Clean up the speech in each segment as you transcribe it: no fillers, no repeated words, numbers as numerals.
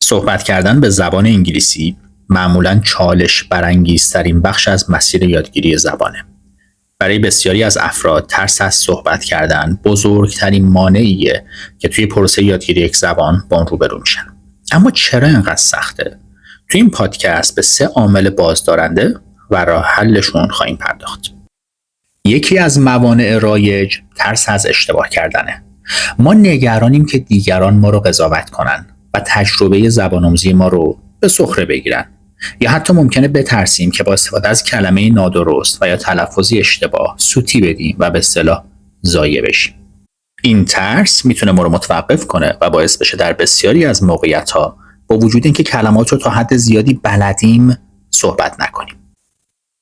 صحبت کردن به زبان انگلیسی معمولاً چالش برانگیزترین بخش از مسیر یادگیری زبانه. برای بسیاری از افراد ترس از صحبت کردن بزرگترین مانعیه که توی پروسه یادگیری یک زبان با اون روبرو میشن. اما چرا اینقدر سخته؟ توی این پادکست به 3 عامل بازدارنده و راه حلشون خواهیم پرداخت. یکی از موانع رایج ترس از اشتباه کردنه. ما نگرانیم که دیگران ما رو قضاوت کنن و تجربه زبان‌آموزی ما رو به سخره بگیرن. یا حتی ممکنه بترسیم که با استفاده از کلمه نادرست و یا تلفظی اشتباه سوتی بدیم و به اصطلاح ضایع بشیم. این ترس میتونه ما رو متوقف کنه و باعث بشه در بسیاری از موقعیت‌ها با وجود اینکه کلمات رو تا حد زیادی بلدیم صحبت نکنیم.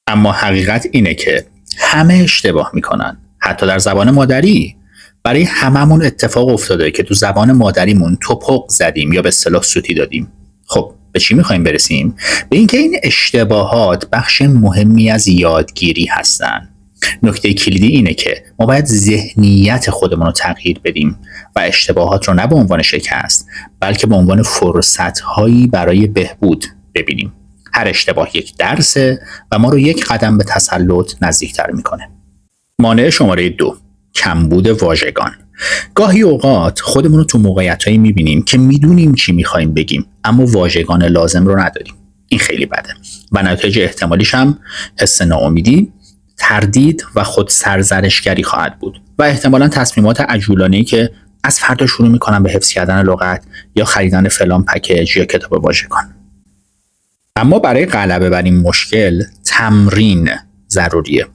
اما حقیقت اینه که همه اشتباه میکنن، حتی در زبان مادری. برای هممون اتفاق افتاده که تو زبان مادریمون توپق زدیم یا به اصطلاح سوتی دادیم. خب به چی میخوایم برسیم؟ به اینکه این اشتباهات بخش مهمی از یادگیری هستن. نکته کلیدی اینه که ما باید ذهنیت خودمون رو تغییر بدیم و اشتباهات رو نه به عنوان شکست بلکه به عنوان فرصت‌هایی برای بهبود ببینیم. هر اشتباه یک درسه و ما رو یک قدم به تسلط نزدیکتر میکنه. مانع شماره 2، کمبود واژگان. گاهی اوقات خودمون رو تو موقعیتایی میبینیم که میدونیم چی میخوایم بگیم اما واژگان لازم رو نداریم. این خیلی بده و نتایج احتمالیش هم حس ناامیدی، تردید و خود سرزنشگری خواهد بود و احتمالاً تصمیمات عجولانه‌ای که از فردا شروع میکنم به حفظ کردن لغت یا خریدن فلان پکیج یا کتاب واژگان. اما برای غلبه بر این مشکل تمرین ضروریه.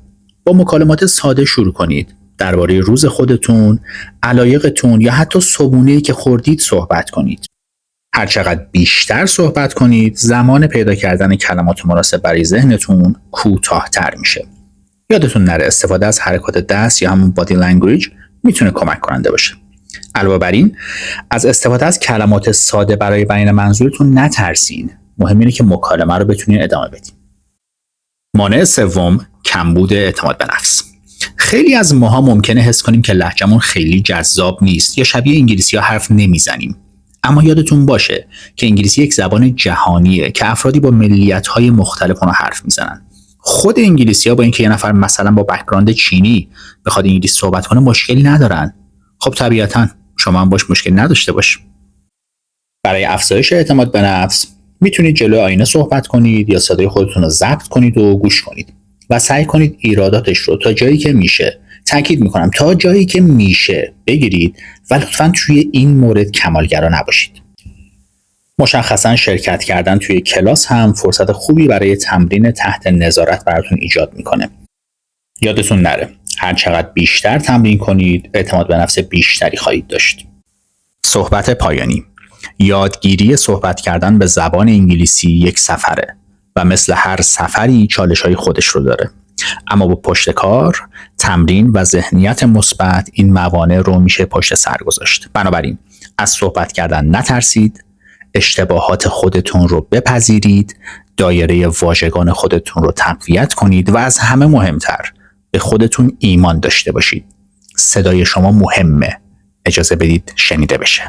با مکالمات ساده شروع کنید. درباره روز خودتون، علایقتون یا حتی صبحونه‌ای که خوردید صحبت کنید. هر چقدر بیشتر صحبت کنید، زمان پیدا کردن کلمات مناسب برای ذهنتون کوتاه‌تر میشه. یادتون نره استفاده از حرکات دست یا همون بادی لنگویج میتونه کمک کننده باشه. علاوه بر این، از استفاده از کلمات ساده برای بیان منظورتون نترسین. مهم اینه که مکالمه رو بتونین ادامه بدین. مانع سوم، کمبود اعتماد به نفس. خیلی از ماها ممکنه حس کنیم که لهجه‌مون خیلی جذاب نیست یا شبیه انگلیسی‌ها حرف نمیزنیم. اما یادتون باشه که انگلیسی یک زبان جهانیه که افرادی با ملیت‌های مختلف اون رو حرف میزنن. خود انگلیسی‌ها با اینکه یه نفر مثلا با بک‌گراند چینی بخواد انگلیسی صحبت کنه مشکلی ندارن. خب طبیعتاً شما هم باش مشکلی نداشته باش. برای افزایش اعتماد به نفس میتونید جلوی آینه صحبت کنید یا صدای خودتون رو ضبط کنید و گوش کنید و سعی کنید ایراداتش رو تا جایی که میشه، تاکید میکنم تا جایی که میشه بگیرید و لطفاً توی این مورد کمالگرا نباشید. مشخصاً شرکت کردن توی کلاس هم فرصت خوبی برای تمرین تحت نظارت براتون ایجاد میکنه. یادتون نره هر چقدر بیشتر تمرین کنید اعتماد به نفس بیشتری خواهید داشت. صحبت پایانی. یادگیری صحبت کردن به زبان انگلیسی یک سفره و مثل هر سفری چالش‌های خودش رو داره. اما با پشت کار، تمرین و ذهنیت مثبت این موانع رو میشه پشت سر گذاشت. بنابراین از صحبت کردن نترسید، اشتباهات خودتون رو بپذیرید، دایره واژگان خودتون رو تقویت کنید و از همه مهمتر به خودتون ایمان داشته باشید. صدای شما مهمه. اجازه بدید شنیده بشه.